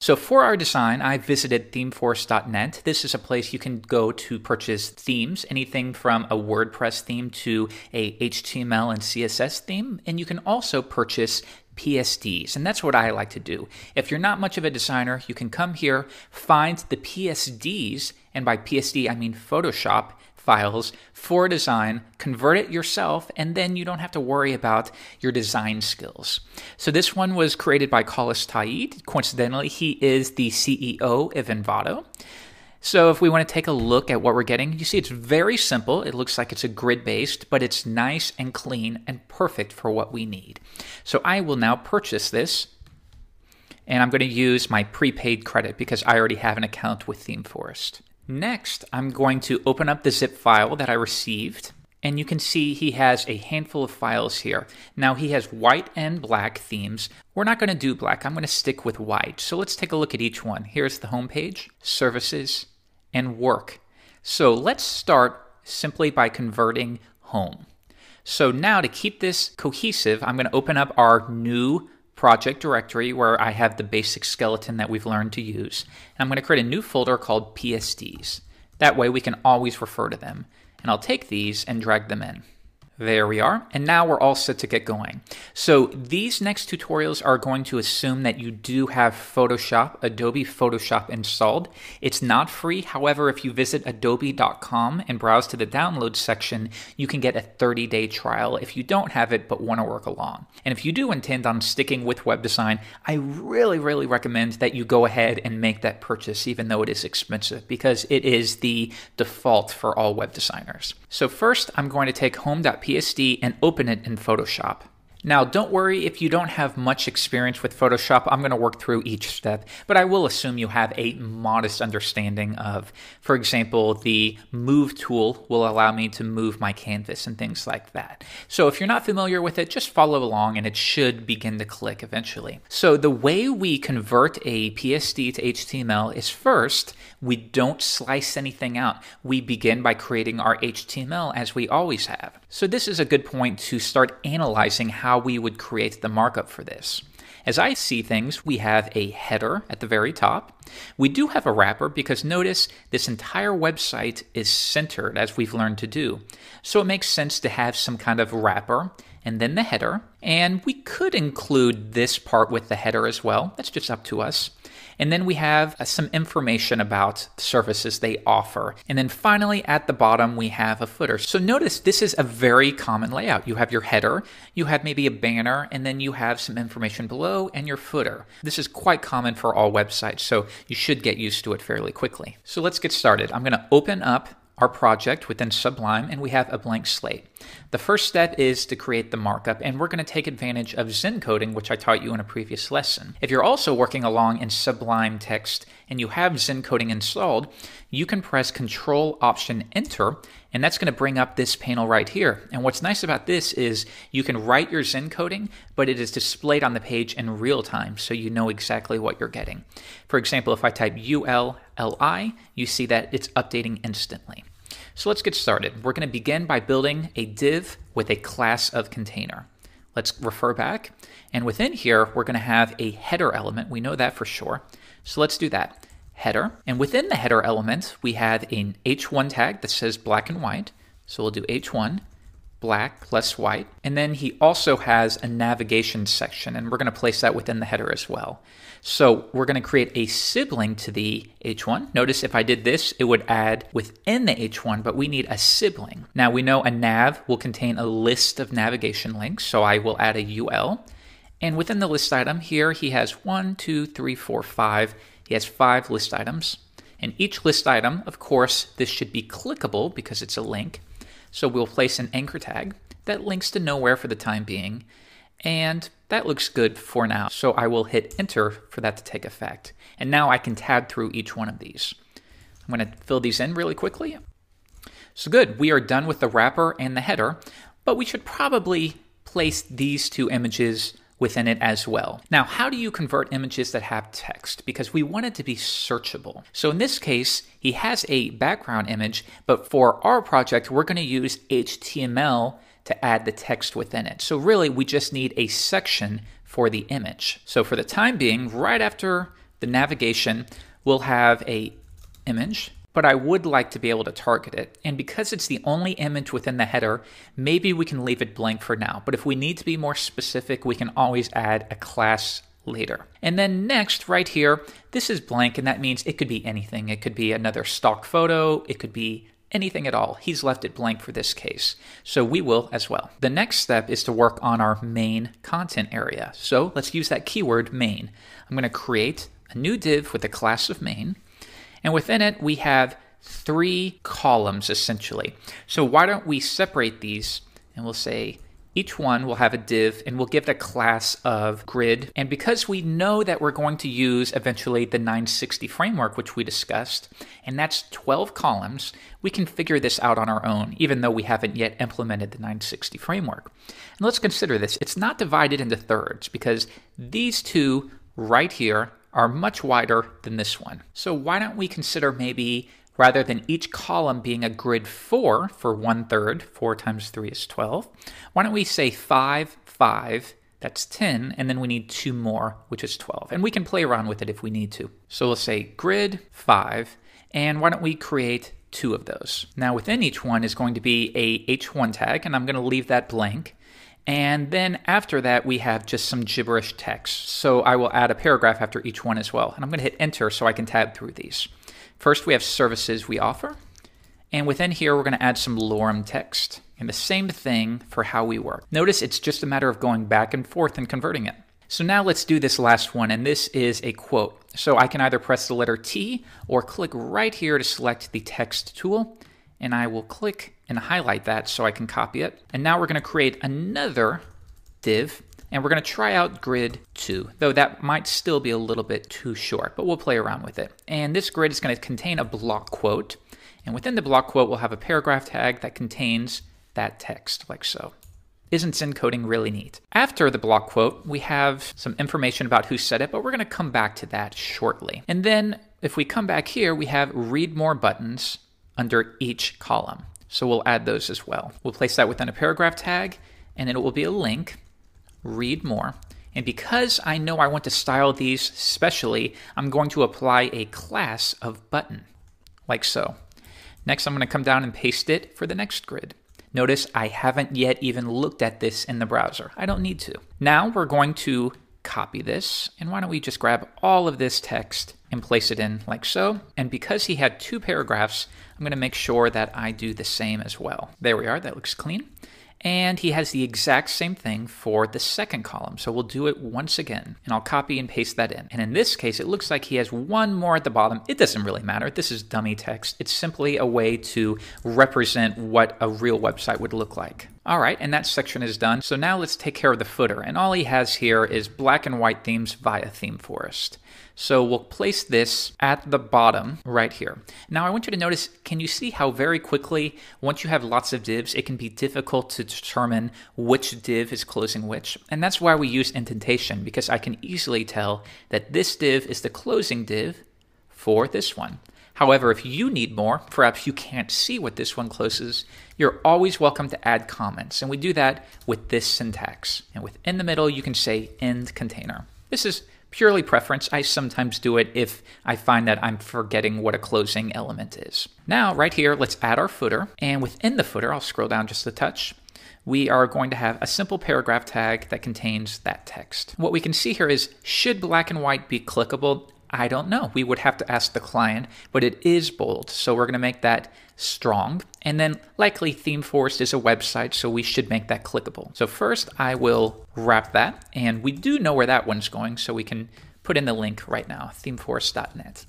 So for our design, I visited themeforest.net. This is a place you can go to purchase themes, anything from a WordPress theme to a HTML and CSS theme. And you can also purchase PSDs, and that's what I like to do. If you're not much of a designer, you can come here, find the PSDs, and by PSD I mean Photoshop files for design, convert it yourself, and then you don't have to worry about your design skills. So this one was created by Khalis Taid. Coincidentally, he is the CEO of Envato. So if we want to take a look at what we're getting, you see it's very simple. It looks like it's a grid-based, but it's nice and clean and perfect for what we need. So I will now purchase this, and I'm going to use my prepaid credit because I already have an account with ThemeForest. Next, I'm going to open up the zip file that I received, and you can see he has a handful of files here. Now he has white and black themes. We're not going to do black. I'm going to stick with white. So let's take a look at each one. Here's the home page, services, and work. So let's start simply by converting home. So now to keep this cohesive, I'm going to open up our new project directory where I have the basic skeleton that we've learned to use. And I'm going to create a new folder called PSDs. That way we can always refer to them. And I'll take these and drag them in. There we are. And now we're all set to get going. So these next tutorials are going to assume that you do have Photoshop, Adobe Photoshop installed. It's not free. However, if you visit adobe.com and browse to the download section, you can get a 30-day trial if you don't have it but want to work along. And if you do intend on sticking with web design, I really recommend that you go ahead and make that purchase even though it is expensive because it is the default for all web designers. So first, I'm going to take home.psd and open it in Photoshop. Now, don't worry if you don't have much experience with Photoshop. I'm going to work through each step, but I will assume you have a modest understanding of, for example, the move tool will allow me to move my canvas and things like that. So if you're not familiar with it, just follow along and it should begin to click eventually. So the way we convert a PSD to HTML is first, we don't slice anything out. We begin by creating our HTML as we always have. So this is a good point to start analyzing how we would create the markup for this. As I see things, we have a header at the very top. We do have a wrapper because notice this entire website is centered as we've learned to do. So it makes sense to have some kind of wrapper and then the header. And we could include this part with the header as well. That's just up to us. And then we have some information about the services they offer. And then finally at the bottom we have a footer. So notice this is a very common layout. You have your header, you have maybe a banner, and then you have some information below and your footer. This is quite common for all websites, so you should get used to it fairly quickly. So let's get started. I'm going to open up our project within Sublime, and we have a blank slate. The first step is to create the markup, and we're going to take advantage of Zen coding, which I taught you in a previous lesson. If you're also working along in Sublime Text and you have Zen coding installed, you can press Control-Option-Enter, and that's going to bring up this panel right here. And what's nice about this is you can write your Zen coding, but it is displayed on the page in real time, so you know exactly what you're getting. For example, if I type ULLI, you see that it's updating instantly. So let's get started. We're going to begin by building a div with a class of container. Let's refer back. And within here, we're going to have a header element. We know that for sure. So let's do that. Header. And within the header element, we have an H1 tag that says black and white. So we'll do H1, black plus white. And then he also has a navigation section, and we're going to place that within the header as well. So we're going to create a sibling to the H1. Notice if I did this, it would add within the H1, but we need a sibling. Now we know a nav will contain a list of navigation links, so I will add a UL. And within the list item here, he has 1, 2, 3, 4, 5. He has 5 list items. And each list item, of course, this should be clickable because it's a link. So we'll place an anchor tag that links to nowhere for the time being. And that looks good for now. So I will hit enter for that to take effect. And now I can tab through each one of these. I'm going to fill these in really quickly. So good, we are done with the wrapper and the header, but we should probably place these two images within it as well. Now, how do you convert images that have text? Because we want it to be searchable. So in this case, he has a background image, but for our project, we're going to use HTML to add the text within it. So really, we just need a section for the image. So for the time being, right after the navigation will have a image, but I would like to be able to target it. And because it's the only image within the header, maybe we can leave it blank for now. But if we need to be more specific, we can always add a class later. And then next, right here, this is blank, and that means it could be anything. It could be another stock photo. It could be anything at all. He's left it blank for this case. So we will as well. The next step is to work on our main content area. So let's use that keyword main. I'm going to create a new div with the class of main. And within it, we have 3 columns, essentially. So why don't we separate these, and we'll say each one will have a div, and we'll give it a class of grid. And because we know that we're going to use eventually the 960 framework, which we discussed, and that's 12 columns, we can figure this out on our own, even though we haven't yet implemented the 960 framework. And let's consider this. It's not divided into thirds, because these two right here are much wider than this one. So why don't we consider maybe, rather than each column being a grid 4 for 1/3, 4 times 3 is 12, why don't we say 5, 5, that's 10, and then we need 2 more, which is 12. And we can play around with it if we need to. So we'll say grid 5, and why don't we create 2 of those. Now within each one is going to be a h1 tag, and I'm going to leave that blank. And then after that, we have just some gibberish text. So I will add a paragraph after each one as well. And I'm going to hit enter so I can tab through these. First, we have services we offer. And within here, we're going to add some lorem text. And the same thing for how we work. Notice it's just a matter of going back and forth and converting it. So now let's do this last one. And this is a quote. So I can either press the letter T or click right here to select the text tool. And I will click and highlight that so I can copy it. And now we're going to create another div, and we're going to try out grid 2, though that might still be a little bit too short, but we'll play around with it. And this grid is going to contain a block quote, and within the block quote, we'll have a paragraph tag that contains that text, like so. Isn't Zenkoding really neat? After the block quote, we have some information about who said it, but we're going to come back to that shortly. And then if we come back here, we have read more buttons under each column. So we'll add those as well. We'll place that within a paragraph tag, and then it will be a link, read more. And because I know I want to style these specially, I'm going to apply a class of button, like so. Next, I'm going to come down and paste it for the next grid. Notice I haven't yet even looked at this in the browser. I don't need to. Now we're going to copy this, and why don't we just grab all of this text and place it in like so. And because he had 2 paragraphs, I'm going to make sure that I do the same as well. There we are, that looks clean. And he has the exact same thing for the second column. So we'll do it once again, and I'll copy and paste that in. And in this case, it looks like he has 1 more at the bottom. It doesn't really matter. This is dummy text. It's simply a way to represent what a real website would look like. All right, and that section is done. So now let's take care of the footer. And all he has here is black and white themes via ThemeForest. So we'll place this at the bottom right here. Now I want you to notice, can you see how very quickly, once you have lots of divs, it can be difficult to determine which div is closing which? And that's why we use indentation, because I can easily tell that this div is the closing div for this one. However, if you need more, perhaps you can't see what this one closes, you're always welcome to add comments. And we do that with this syntax. And within the middle, you can say end container. This is purely preference. I sometimes do it if I find that I'm forgetting what a closing element is. Now, right here, let's add our footer. And within the footer, I'll scroll down just a touch. We are going to have a simple paragraph tag that contains that text. What we can see here is, should black and white be clickable? I don't know. We would have to ask the client, but it is bold. So we're going to make that strong. And then likely ThemeForest is a website, so we should make that clickable. So first I will wrap that, and we do know where that one's going, so we can put in the link right now, themeforest.net.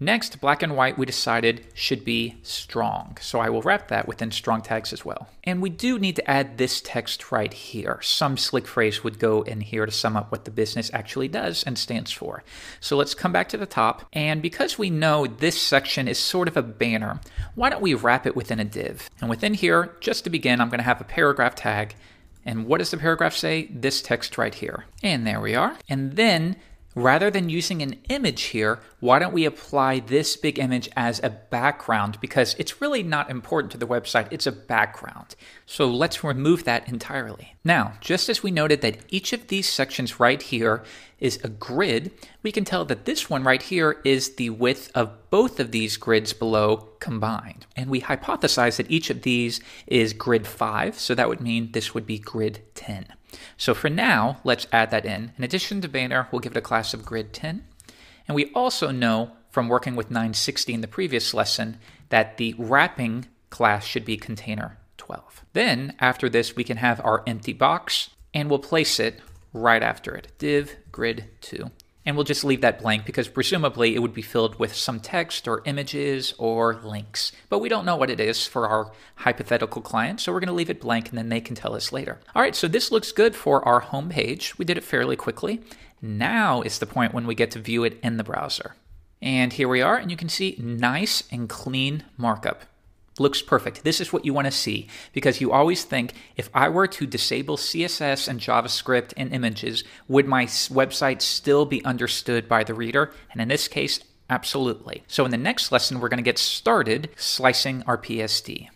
Next, black and white we decided should be strong. So I will wrap that within strong tags as well. And we do need to add this text right here. Some slick phrase would go in here to sum up what the business actually does and stands for. So let's come back to the top. And because we know this section is sort of a banner, why don't we wrap it within a div? And within here, just to begin, I'm going to have a paragraph tag. And what does the paragraph say? This text right here. And there we are. And then Rather than using an image here, why don't we apply this big image as a background, because it's really not important to the website, it's a background. So let's remove that entirely. Now, just as we noted that each of these sections right here is a grid, we can tell that this one right here is the width of both of these grids below combined. And we hypothesize that each of these is grid 5, so that would mean this would be grid 10. So for now, let's add that in. In addition to banner, we'll give it a class of grid 10. And we also know from working with 960 in the previous lesson that the wrapping class should be container 12. Then after this, we can have our empty box, and we'll place it right after it, div grid 2. And we'll just leave that blank because presumably it would be filled with some text or images or links. But we don't know what it is for our hypothetical client, so we're going to leave it blank and then they can tell us later. All right, so this looks good for our home page. We did it fairly quickly. Now is the point when we get to view it in the browser. And here we are, and you can see nice and clean markup. Looks perfect. This is what you want to see, because you always think, if I were to disable CSS and JavaScript and images, would my website still be understood by the reader? And in this case, absolutely. So in the next lesson, we're going to get started slicing our PSD.